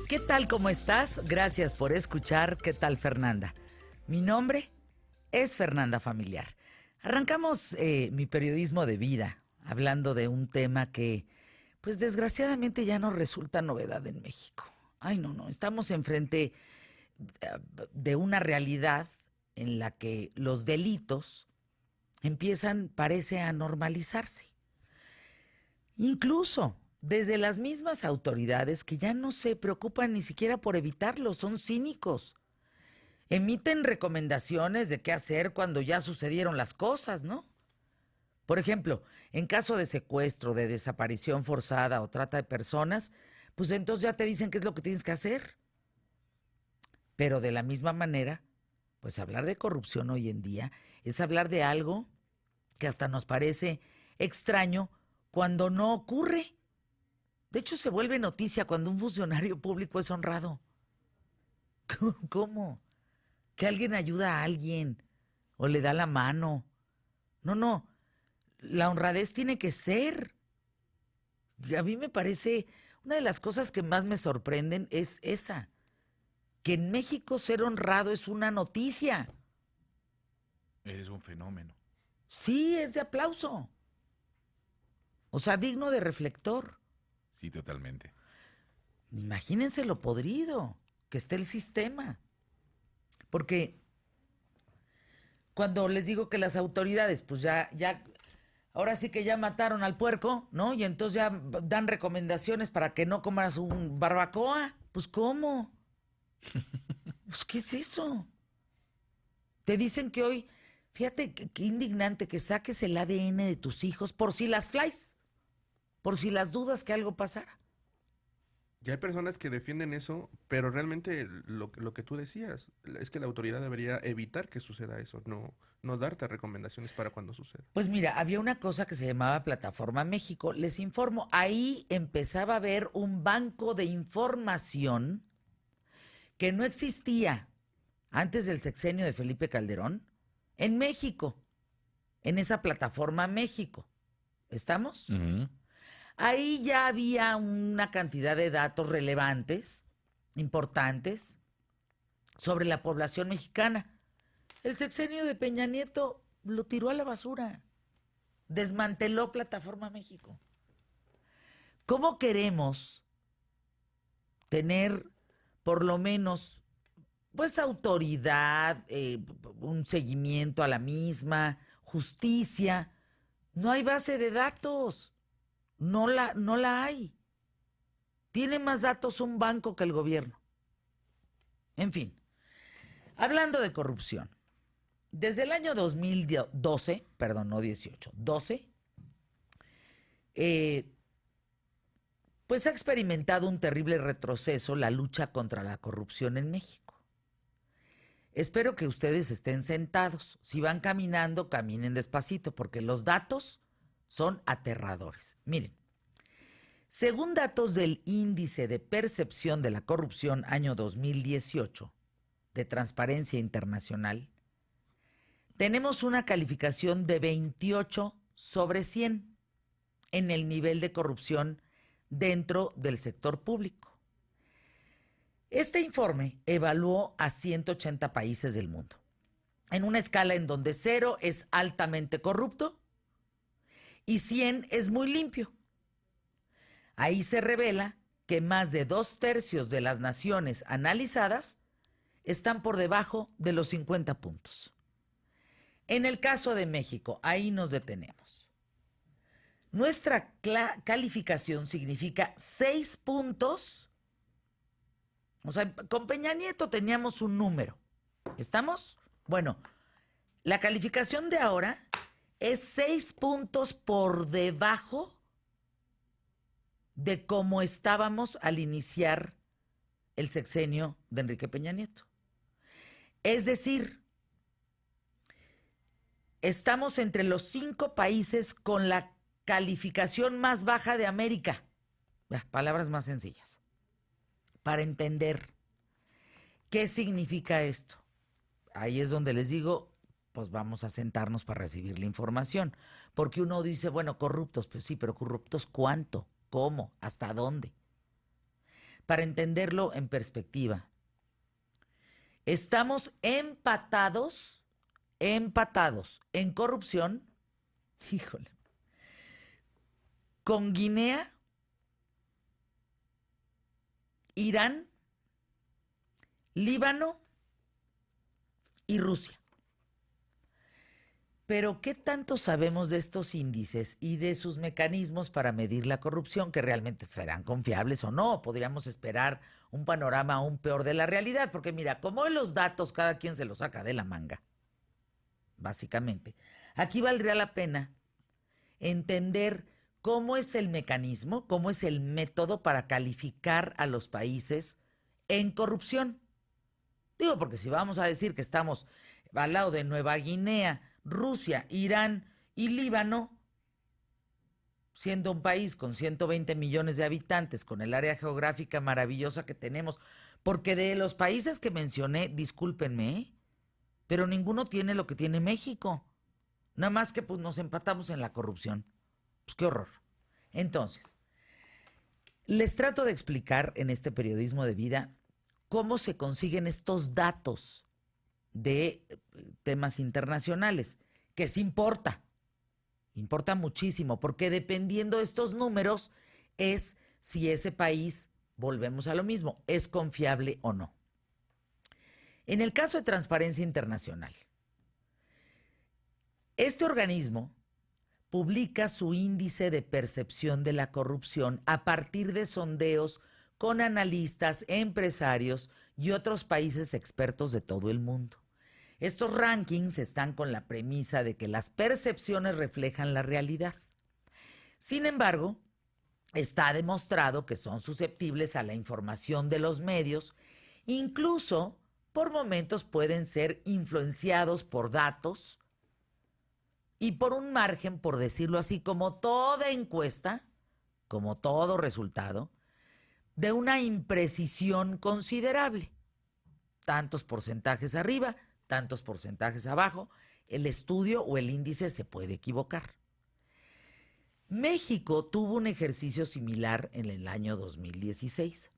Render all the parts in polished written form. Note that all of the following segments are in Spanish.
¿Qué tal? ¿Cómo estás? Gracias por escuchar. ¿Qué tal, Fernanda? Mi nombre es Fernanda Familiar. Arrancamos mi periodismo de vida hablando de un tema que, pues desgraciadamente ya no resulta novedad en México. Ay, no, estamos enfrente de una realidad en la que los delitos empiezan, parece, a normalizarse. Incluso desde las mismas autoridades que ya no se preocupan ni siquiera por evitarlo, son cínicos. Emiten recomendaciones de qué hacer cuando ya sucedieron las cosas, ¿no? Por ejemplo, en caso de secuestro, de desaparición forzada o trata de personas, pues entonces ya te dicen qué es lo que tienes que hacer. Pero de la misma manera, pues hablar de corrupción hoy en día es hablar de algo que hasta nos parece extraño cuando no ocurre. De hecho, se vuelve noticia cuando un funcionario público es honrado. ¿Cómo? Que alguien ayuda a alguien o le da la mano. No. La honradez tiene que ser. Y a mí me parece, una de las cosas que más me sorprenden es esa. Que en México ser honrado es una noticia. Eres un fenómeno. Sí, es de aplauso. O sea, digno de reflector. Sí, totalmente. Imagínense lo podrido que esté el sistema. Porque cuando les digo que las autoridades, pues ya, ahora sí que ya mataron al puerco, ¿no? Y entonces ya dan recomendaciones para que no comas un barbacoa. Pues, ¿cómo? Pues, ¿qué es eso? Te dicen que hoy, fíjate qué indignante que saques el ADN de tus hijos por si las flies, por si las dudas que algo pasara. Ya hay personas que defienden eso, pero realmente lo que tú decías es que la autoridad debería evitar que suceda eso, no darte recomendaciones para cuando suceda. Pues mira, había una cosa que se llamaba Plataforma México. Les informo, ahí empezaba a haber un banco de información que no existía antes del sexenio de Felipe Calderón en México, en esa Plataforma México. ¿Estamos? Uh-huh. Ahí ya había una cantidad de datos relevantes, importantes, sobre la población mexicana. El sexenio de Peña Nieto lo tiró a la basura. Desmanteló Plataforma México. ¿Cómo queremos tener por lo menos pues autoridad, un seguimiento a la misma, justicia? No hay base de datos. No la hay. Tiene más datos un banco que el gobierno. En fin, hablando de corrupción, desde el año 2012, perdón, no 18, 12, pues ha experimentado un terrible retroceso la lucha contra la corrupción en México. Espero que ustedes estén sentados. Si van caminando, caminen despacito, porque los datos son aterradores. Miren, según datos del Índice de Percepción de la Corrupción año 2018 de Transparencia Internacional, tenemos una calificación de 28 sobre 100 en el nivel de corrupción dentro del sector público. Este informe evaluó a 180 países del mundo, en una escala en donde 0 es altamente corrupto y 100 es muy limpio. Ahí se revela que más de 2/3 de las naciones analizadas están por debajo de los 50 puntos. En el caso de México, ahí nos detenemos. Nuestra calificación significa 6 puntos. O sea, con Peña Nieto teníamos un número. ¿Estamos? Bueno, la calificación de ahora es 6 puntos por debajo de cómo estábamos al iniciar el sexenio de Enrique Peña Nieto. Es decir, estamos entre los 5 países con la calificación más baja de América. Palabras más sencillas. Para entender qué significa esto. Ahí es donde les digo, pues vamos a sentarnos para recibir la información. Porque uno dice, bueno, corruptos, pues sí, pero corruptos ¿cuánto? ¿Cómo? ¿Hasta dónde? para entenderlo en perspectiva. Estamos empatados en corrupción, híjole, con Guinea, Irán, Líbano y Rusia. Pero, ¿qué tanto sabemos de estos índices y de sus mecanismos para medir la corrupción, que realmente serán confiables o no? Podríamos esperar un panorama aún peor de la realidad, porque mira, como los datos cada quien se los saca de la manga, básicamente, aquí valdría la pena entender cómo es el mecanismo, cómo es el método para calificar a los países en corrupción. Digo, porque si vamos a decir que estamos al lado de Nueva Guinea, Rusia, Irán y Líbano, siendo un país con 120 millones de habitantes, con el área geográfica maravillosa que tenemos, porque de los países que mencioné, discúlpenme, pero ninguno tiene lo que tiene México. Nada más que pues, nos empatamos en la corrupción. Pues qué horror. Entonces, les trato de explicar en este periodismo de vida cómo se consiguen estos datos de temas internacionales, que sí importa muchísimo, porque dependiendo de estos números es si ese país, volvemos a lo mismo, es confiable o no. En el caso de Transparencia Internacional, este organismo publica su índice de percepción de la corrupción a partir de sondeos con analistas, empresarios y otros países expertos de todo el mundo. Estos rankings están con la premisa de que las percepciones reflejan la realidad. Sin embargo, está demostrado que son susceptibles a la información de los medios, incluso por momentos pueden ser influenciados por datos y por un margen, por decirlo así, como toda encuesta, como todo resultado, de una imprecisión considerable. Tantos porcentajes arriba, tantos porcentajes abajo, el estudio o el índice se puede equivocar. México tuvo un ejercicio similar en el año 2016.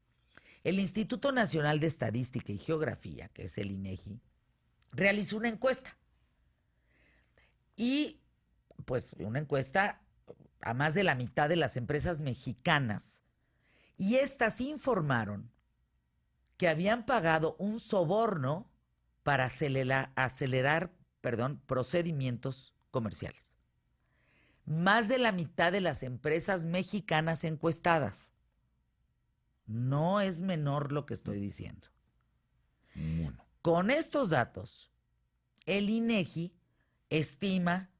El Instituto Nacional de Estadística y Geografía, que es el INEGI, realizó una encuesta. Y, pues, una encuesta a más de la mitad de las empresas mexicanas. Y estas informaron que habían pagado un soborno para acelerar procedimientos comerciales. Más de la mitad de las empresas mexicanas encuestadas. No es menor lo que estoy diciendo. Bueno. Con estos datos, el INEGI estima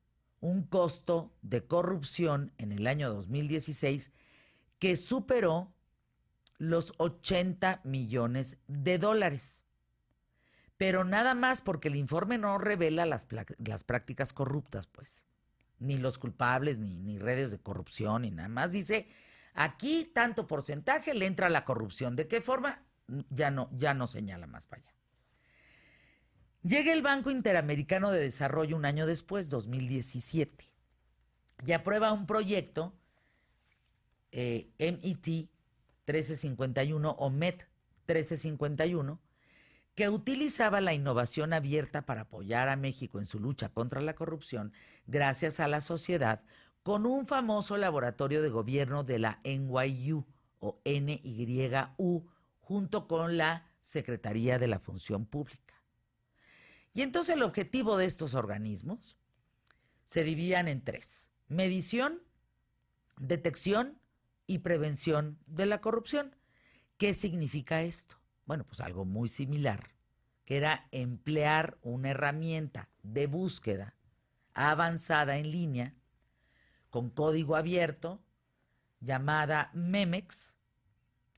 un costo de corrupción en el año 2016 que superó los 80 millones de dólares. Pero nada más porque el informe no revela las prácticas corruptas, pues. Ni los culpables, ni redes de corrupción, ni nada más. Dice, aquí tanto porcentaje le entra a la corrupción. ¿De qué forma? Ya no señala más para allá. Llega el Banco Interamericano de Desarrollo un año después, 2017, y aprueba un proyecto, MET 1351 o MET 1351, que utilizaba la innovación abierta para apoyar a México en su lucha contra la corrupción gracias a la sociedad con un famoso laboratorio de gobierno de la NYU o NYU junto con la Secretaría de la Función Pública. Y entonces el objetivo de estos organismos se dividían en tres: medición, detección y prevención de la corrupción. ¿Qué significa esto? Bueno, pues algo muy similar, que era emplear una herramienta de búsqueda avanzada en línea con código abierto llamada MEMEX,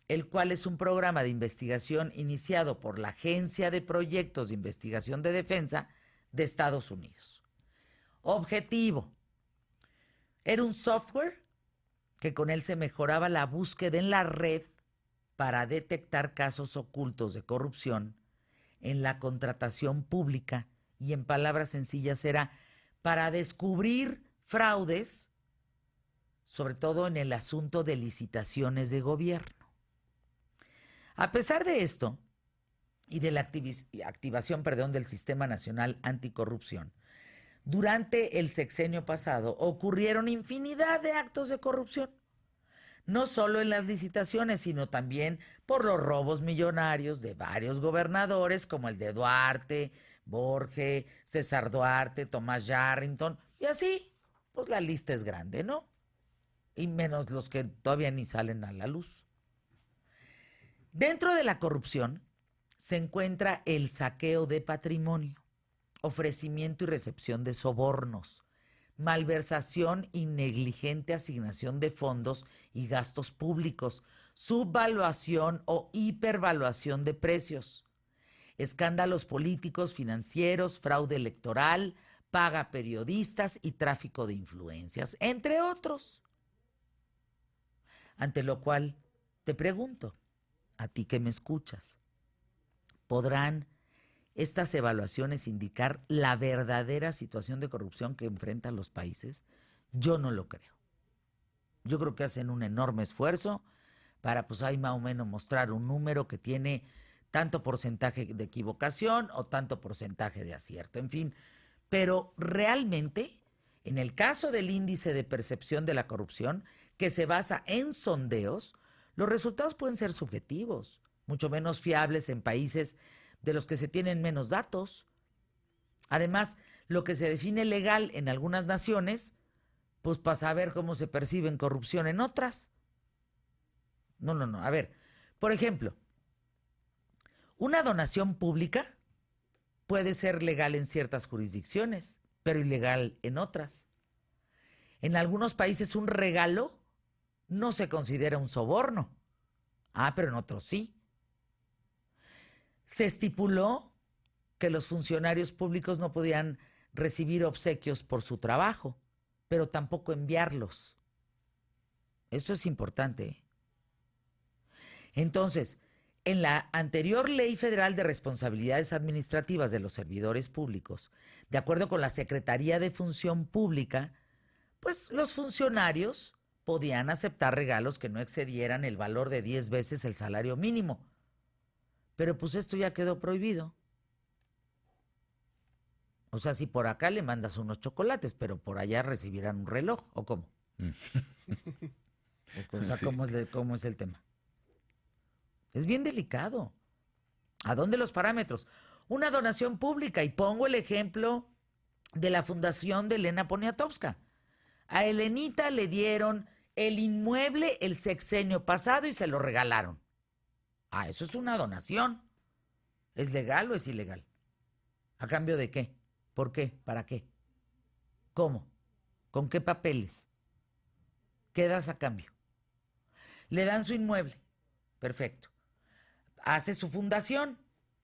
el cual es un programa de investigación iniciado por la Agencia de Proyectos de Investigación de Defensa de Estados Unidos. Objetivo: era un software que con él se mejoraba la búsqueda en la red para detectar casos ocultos de corrupción en la contratación pública y, en palabras sencillas, era para descubrir fraudes, sobre todo en el asunto de licitaciones de gobierno. A pesar de esto y de la activación, del Sistema Nacional Anticorrupción, durante el sexenio pasado ocurrieron infinidad de actos de corrupción, no solo en las licitaciones, sino también por los robos millonarios de varios gobernadores, como el de Duarte, Borge, César Duarte, Tomás Yarrington, y así, pues la lista es grande, ¿no? Y menos los que todavía ni salen a la luz. Dentro de la corrupción se encuentra el saqueo de patrimonio, ofrecimiento y recepción de sobornos, malversación y negligente asignación de fondos y gastos públicos, subvaluación o hipervaluación de precios, escándalos políticos, financieros, fraude electoral, paga a periodistas y tráfico de influencias, entre otros. Ante lo cual te pregunto, a ti que me escuchas, ¿podrán estas evaluaciones indicar la verdadera situación de corrupción que enfrentan los países? Yo no lo creo. Yo creo que hacen un enorme esfuerzo para, pues ahí más o menos mostrar un número que tiene tanto porcentaje de equivocación o tanto porcentaje de acierto, en fin. Pero realmente, en el caso del índice de percepción de la corrupción, que se basa en sondeos, los resultados pueden ser subjetivos, mucho menos fiables en países de los que se tienen menos datos. Además, lo que se define legal en algunas naciones, pues para saber cómo se percibe en corrupción en otras. No. A ver, por ejemplo, una donación pública puede ser legal en ciertas jurisdicciones, pero ilegal en otras. En algunos países un regalo no se considera un soborno. Pero en otros sí. Se estipuló que los funcionarios públicos no podían recibir obsequios por su trabajo, pero tampoco enviarlos. Esto es importante. Entonces, en la anterior Ley Federal de Responsabilidades Administrativas de los Servidores Públicos, de acuerdo con la Secretaría de Función Pública, pues los funcionarios podían aceptar regalos que no excedieran el valor de 10 veces el salario mínimo. Pero pues esto ya quedó prohibido. O sea, si por acá le mandas unos chocolates, pero por allá recibirán un reloj, ¿o cómo? O sea, sí. ¿Cómo es el tema? Es bien delicado. ¿A dónde los parámetros? Una donación pública, y pongo el ejemplo de la fundación de Elena Poniatowska. A Elenita le dieron el inmueble el sexenio pasado y se lo regalaron. Eso es una donación. ¿Es legal o es ilegal? ¿A cambio de qué? ¿Por qué? ¿Para qué? ¿Cómo? ¿Con qué papeles? ¿Qué das a cambio? Le dan su inmueble. Perfecto. Hace su fundación.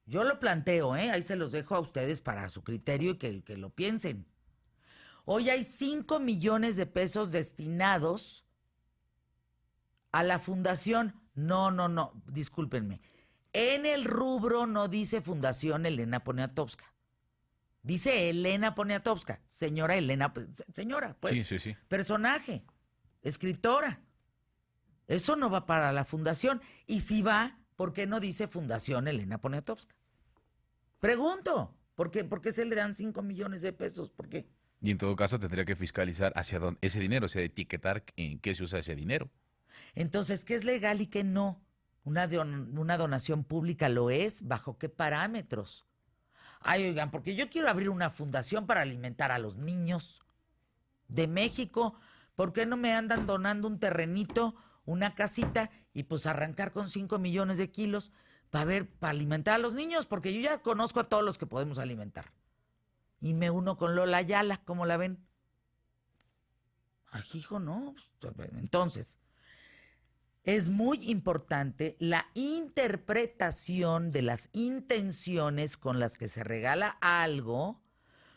Yo lo planteo, ahí se los dejo a ustedes para su criterio y que lo piensen. Hoy hay 5 millones de pesos destinados a la fundación. No, discúlpenme. En el rubro no dice Fundación Elena Poniatowska. Dice Elena Poniatowska. Señora Elena, señora, pues. Sí. Personaje, escritora. Eso no va para la fundación. Y si va, ¿por qué no dice Fundación Elena Poniatowska? Pregunto, ¿por qué se le dan 5 millones de pesos? ¿Por qué? Y en todo caso tendría que fiscalizar hacia dónde ese dinero, o sea, etiquetar en qué se usa ese dinero. Entonces, ¿qué es legal y qué no? Una donación pública lo es, ¿bajo qué parámetros? Oigan, porque yo quiero abrir una fundación para alimentar a los niños de México. ¿Por qué no me andan donando un terrenito, una casita y pues arrancar con 5 millones de kilos para alimentar a los niños? Porque yo ya conozco a todos los que podemos alimentar. Y me uno con Lola Ayala, ¿cómo la ven? Hijo, no. Entonces, es muy importante la interpretación de las intenciones con las que se regala algo,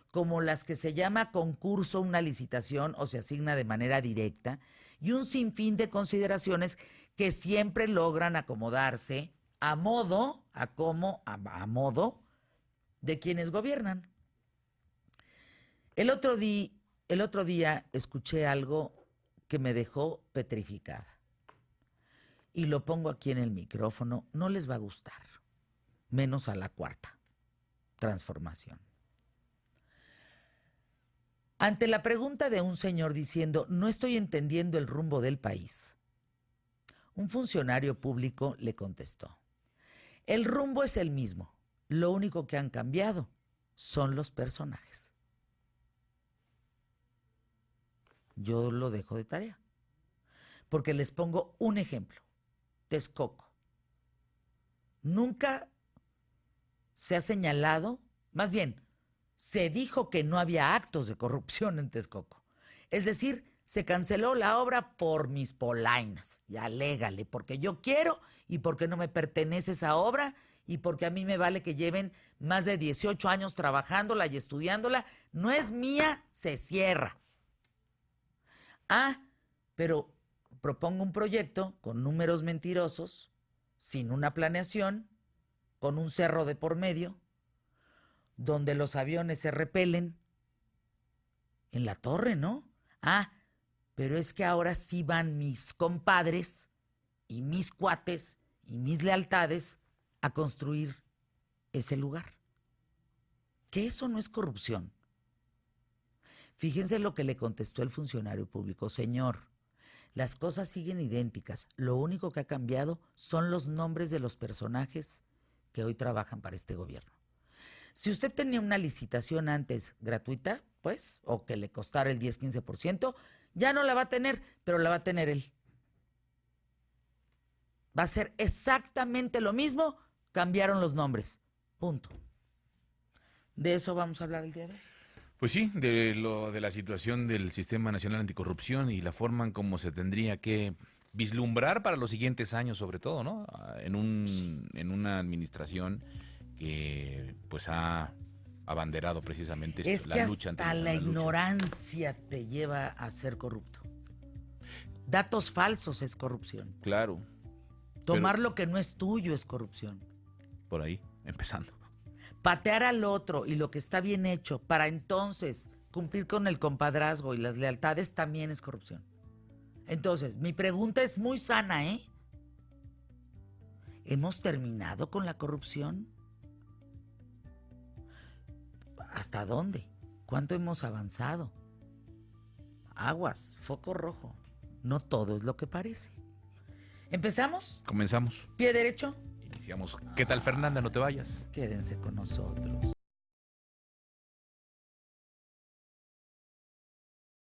como las que se llama concurso, una licitación o se asigna de manera directa, y un sinfín de consideraciones que siempre logran acomodarse a modo de quienes gobiernan. El otro día escuché algo que me dejó petrificada. y lo pongo aquí en el micrófono, no les va a gustar, menos a la cuarta transformación. Ante la pregunta de un señor diciendo, no estoy entendiendo el rumbo del país, un funcionario público le contestó, el rumbo es el mismo, lo único que han cambiado son los personajes. Yo lo dejo de tarea, porque les pongo un ejemplo. Texcoco. Nunca se ha señalado, más bien, se dijo que no había actos de corrupción en Texcoco. Es decir, se canceló la obra por mis polainas. Y alégale, porque yo quiero y porque no me pertenece esa obra y porque a mí me vale que lleven más de 18 años trabajándola y estudiándola. No es mía, se cierra. Ah, pero propongo un proyecto con números mentirosos, sin una planeación, con un cerro de por medio, donde los aviones se repelen. En la torre, ¿no? Ah, pero es que ahora sí van mis compadres y mis cuates y mis lealtades a construir ese lugar. Que eso no es corrupción. Fíjense lo que le contestó el funcionario público. Señor, las cosas siguen idénticas. Lo único que ha cambiado son los nombres de los personajes que hoy trabajan para este gobierno. Si usted tenía una licitación antes gratuita, pues, o que le costara el 10-15%, ya no la va a tener, pero la va a tener él. Va a ser exactamente lo mismo, cambiaron los nombres. Punto. De eso vamos a hablar el día de hoy. Pues sí, de la situación del Sistema Nacional Anticorrupción y la forma en cómo se tendría que vislumbrar para los siguientes años, sobre todo, ¿no? En una administración que pues ha abanderado precisamente Es la que lucha hasta la ignorancia te lleva a ser corrupto. Datos falsos es corrupción. Claro. Tomar lo que no es tuyo es corrupción. Por ahí, empezando. Patear al otro y lo que está bien hecho para entonces cumplir con el compadrazgo y las lealtades también es corrupción. Entonces, mi pregunta es muy sana, ¿eh? ¿Hemos terminado con la corrupción? ¿Hasta dónde? ¿Cuánto hemos avanzado? Aguas, foco rojo. No todo es lo que parece. ¿Empezamos? Comenzamos. ¿Pie derecho? Iniciamos. ¿Qué tal, Fernanda? No te vayas. Quédense con nosotros.